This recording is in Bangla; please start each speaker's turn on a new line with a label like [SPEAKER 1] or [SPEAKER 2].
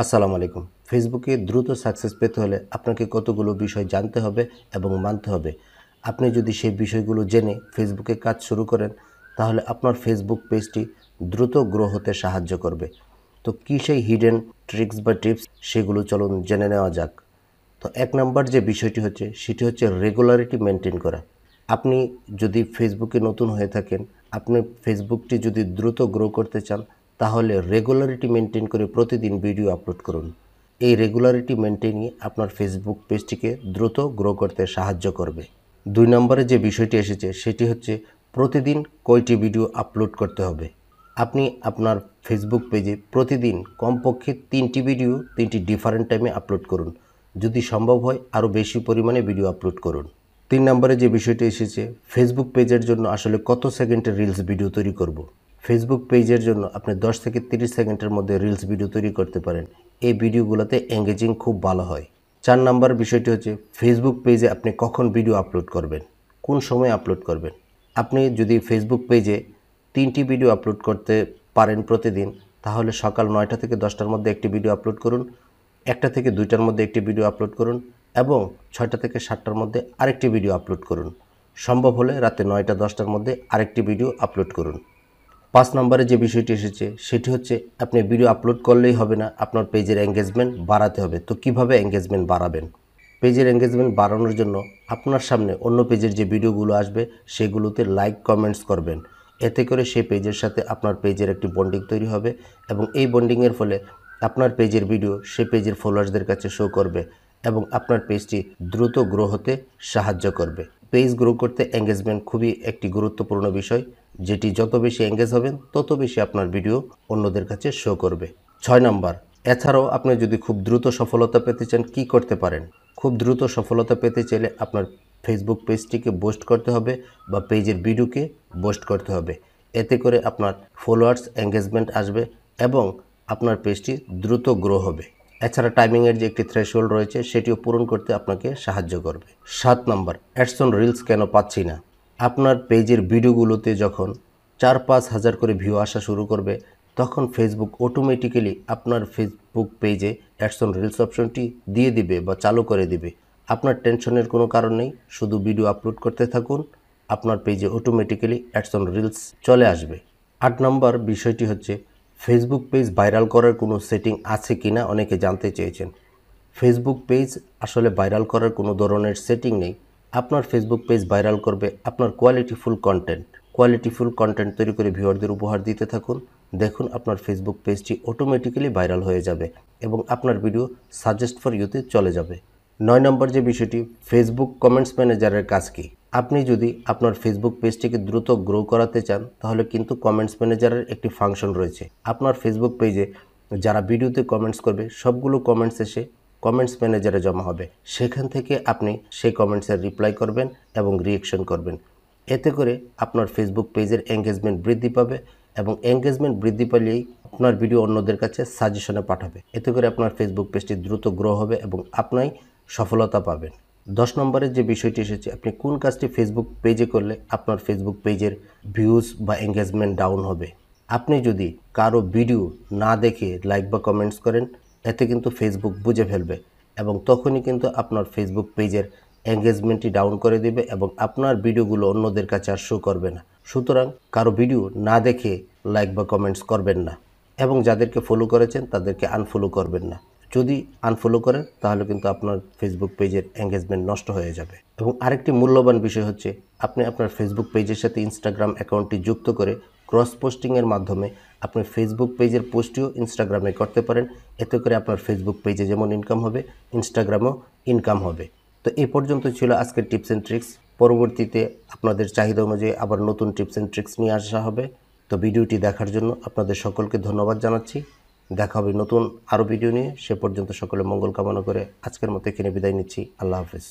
[SPEAKER 1] আসসালামু আলাইকুম। ফেসবুকে দ্রুত সাকসেস পেতে হলে আপনাকে কতগুলো বিষয় জানতে হবে এবং মানতে হবে। আপনি যদি সেই বিষয়গুলো জেনে ফেসবুকে কাজ শুরু করেন, তাহলে আপনার ফেসবুক পেজটি দ্রুত গ্রো হতে সাহায্য করবে। তো কী সেই হিডেন ট্রিক্স বা টিপস, সেগুলো চলুন জেনে নেওয়া যাক। তো ১ নাম্বার যে বিষয়টি হচ্ছে, সেটি হচ্ছে রেগুলারিটি মেনটেন করা। আপনি যদি ফেসবুকে নতুন হয়ে থাকেন, আপনি ফেসবুকটি যদি দ্রুত গ্রো করতে চান, তাহলে রেগুলারিটি মেনটেন করে প্রতিদিন ভিডিও আপলোড করুন। এই রেগুলারিটি মেনটেনই আপনার ফেসবুক পেজটিকে দ্রুত গ্রো করতে সাহায্য করবে। ২ নম্বরে যে বিষয়টি এসেছে, সেটি হচ্ছে প্রতিদিন কয়টি ভিডিও আপলোড করতে হবে। আপনি আপনার ফেসবুক পেজে প্রতিদিন কমপক্ষে ৩টি ভিডিও ৩টি ডিফারেন্ট টাইমে আপলোড করুন। যদি সম্ভব হয় আরও বেশি পরিমাণে ভিডিও আপলোড করুন। ৩ নম্বরে যে বিষয়টি এসেছে, ফেসবুক পেজের জন্য আসলে কত সেকেন্ডের রিলস ভিডিও তৈরি করব। ফেসবুক পেজের জন্য আপনি 10 থেকে 30 সেকেন্ডের মধ্যে রিলস ভিডিও তৈরি করতে পারেন। এই ভিডিওগুলোতে এঙ্গেজিং খুব ভালো হয়। ৪ নম্বর বিষয়টি হচ্ছে ফেসবুক পেজে আপনি কখন ভিডিও আপলোড করবেন, কোন সময় আপলোড করবেন। আপনি যদি ফেসবুক পেজে 3টি ভিডিও আপলোড করতে পারেন প্রতিদিন, তাহলে সকাল 9টা থেকে 10টার মধ্যে একটি ভিডিও আপলোড করুন, 1টা থেকে 2টার মধ্যে একটি ভিডিও আপলোড করুন এবং 6টা থেকে 7টার মধ্যে আরেকটি ভিডিও আপলোড করুন। সম্ভব হলে রাতে 9টা 10টার মধ্যে আরেকটি ভিডিও আপলোড করুন। ৫ নম্বরে যে বিষয়টি এসেছে, সেটি হচ্ছে আপনি ভিডিও আপলোড করলেই হবে না, আপনার পেজের এঙ্গেজমেন্ট বাড়াতে হবে। তো কিভাবে এঙ্গেজমেন্ট বাড়াবেন? পেজের এঙ্গেজমেন্ট বাড়ানোর জন্য আপনার সামনে অন্য পেজের যে ভিডিওগুলো আসবে, সেগুলোতে লাইক কমেন্টস করবেন। এতে করে সেই পেজের সাথে আপনার পেজের একটি বন্ডিং তৈরি হবে এবং এই বন্ডিংয়ের ফলে আপনার পেজের ভিডিও সেই পেজের ফলোয়ার্সদের কাছে শো করবে এবং আপনার পেজটি দ্রুত গ্রো হতে সাহায্য করবে। পেজ গ্রো করতে এঙ্গেজমেন্ট খুবই একটি গুরুত্বপূর্ণ বিষয়, যেটি যত বেশি এঙ্গেজ হবেন তত বেশি আপনার ভিডিও অন্যদের কাছে শো করবে। ৬ নম্বর, এছাড়াও আপনি যদি খুব দ্রুত সফলতা পেতে চান, কি করতে পারেন? খুব দ্রুত সফলতা পেতে চাইলে আপনার ফেসবুক পেজটিকে বুস্ট করতে হবে বা পেজের ভিডিওকে বুস্ট করতে হবে। এতে করে আপনার ফলোয়ার্স এঙ্গেজমেন্ট আসবে এবং আপনার পেজটি দ্রুত গ্রো হবে। এছাড়া টাইমিংয়ের যে একটি থ্রেশহোল্ড রয়েছে, সেটিও পূরণ করতে আপনাকে সাহায্য করবে। ৭ নম্বর, অ্যাডস অন রিলস কেন পাচ্ছি না? আপনার পেজের ভিডিওগুলোতে যখন ৪-৫ হাজার করে ভিউ আসা শুরু করবে, তখন ফেসবুক অটোমেটিক্যালি আপনার ফেসবুক পেজে অ্যাডস অন রিলস অপশনটি দিয়ে দিবে বা চালু করে দিবে। আপনার টেনশনের কোনো কারণ নেই, শুধু ভিডিও আপলোড করতে থাকুন, আপনার পেজে অটোমেটিক্যালি অ্যাডস অন রিলস চলে আসবে। ৮ নম্বর বিষয়টি হচ্ছে ফেসবুক পেজ ভাইরাল করার কোনো সেটিং আছে কিনা, অনেকে জানতে চেয়েছেন। ফেসবুক পেজ আসলে ভাইরাল করার কোনো ধরনের সেটিং নেই। আপনার ফেসবুক পেজ ভাইরাল করবে আপনার কোয়ালিটিফুল কন্টেন্ট তৈরি করে ভিউয়ারদের উপহার দিতে থাকুন। দেখুন আপনার ফেসবুক পেজটি অটোমেটিক্যালি ভাইরাল হয়ে যাবে এবং আপনার ভিডিও সাজেস্ট ফর ইউতে চলে যাবে। ৯ নম্বর যে বিষয়টি, ফেসবুক কমেন্টস ম্যানেজারের কাজ কি? আপনি যদি আপনার ফেসবুক পেজটিকে দ্রুত গ্রো করাতে চান, তাহলে কিন্তু কমেন্টস ম্যানেজারের একটি ফাংশন রয়েছে। আপনার ফেসবুক পেজে যারা ভিডিওতে কমেন্টস করবে, সবগুলো কমেন্টস এসে কমেন্টস ম্যানেজারে জমা হবে। সেখান থেকে আপনি সেই কমেন্টসের রিপ্লাই করবেন এবং রিঅ্যাকশন করবেন। এতে করে আপনার ফেসবুক পেজের এঙ্গেজমেন্ট বৃদ্ধি পাবে এবং এঙ্গেজমেন্ট বৃদ্ধি পেলেই আপনার ভিডিও অন্যদের কাছে সাজেশনে পাঠাবে। এতে করে আপনার ফেসবুক পেজটি দ্রুত গ্রো হবে এবং আপনি সফলতা পাবেন। ১০ নম্বরের যে বিষয়টি এসেছে, আপনি কোন কাজটি ফেসবুক পেজে করলে আপনার ফেসবুক পেজের ভিউজ বা এঙ্গেজমেন্ট ডাউন হবে। আপনি যদি কারো ভিডিও না দেখে লাইক বা কমেন্টস করেন, এতে কিন্তু ফেসবুক বুঝে ফেলবে এবং তখনই কিন্তু আপনার ফেসবুক পেজের এঙ্গেজমেন্টটি ডাউন করে দেবে এবং আপনার ভিডিওগুলো অন্যদের কাছে আর শো করবে না। সুতরাং কারো ভিডিও না দেখে লাইক বা কমেন্টস করবেন না এবং যাদেরকে ফলো করেছেন তাদেরকে আনফলো করবেন না। যদি আনফলো করেন, তাহলে কিন্তু আপনার ফেসবুক পেজের এঙ্গেজমেন্ট নষ্ট হয়ে যাবে। এবং আরেকটি মূল্যবান বিষয় হচ্ছে, আপনি আপনার ফেসবুক পেজের সাথে ইনস্টাগ্রাম অ্যাকাউন্টটি যুক্ত করে ক্রস পোস্টিংয়ের মাধ্যমে আপনি ফেসবুক পেজের পোস্টটিও ইনস্টাগ্রামে করতে পারেন। এতে করে আপনার ফেসবুক পেজে যেমন ইনকাম হবে, ইনস্টাগ্রামেও ইনকাম হবে। তো এই পর্যন্ত ছিল আজকের টিপস অ্যান্ড ট্রিক্স। পরবর্তীতে আপনাদের চাহিদা অনুযায়ী আবার নতুন টিপস অ্যান্ড ট্রিক্স নিয়ে আসা হবে। তো ভিডিওটি দেখার জন্য আপনাদের সকলকে ধন্যবাদ জানাচ্ছি। দেখা হবে নতুন আরও ভিডিও নিয়ে। সে পর্যন্ত সকলে মঙ্গল কামনা করে আজকের মতো এখানে বিদায় নিচ্ছি। আল্লাহ হাফেজ।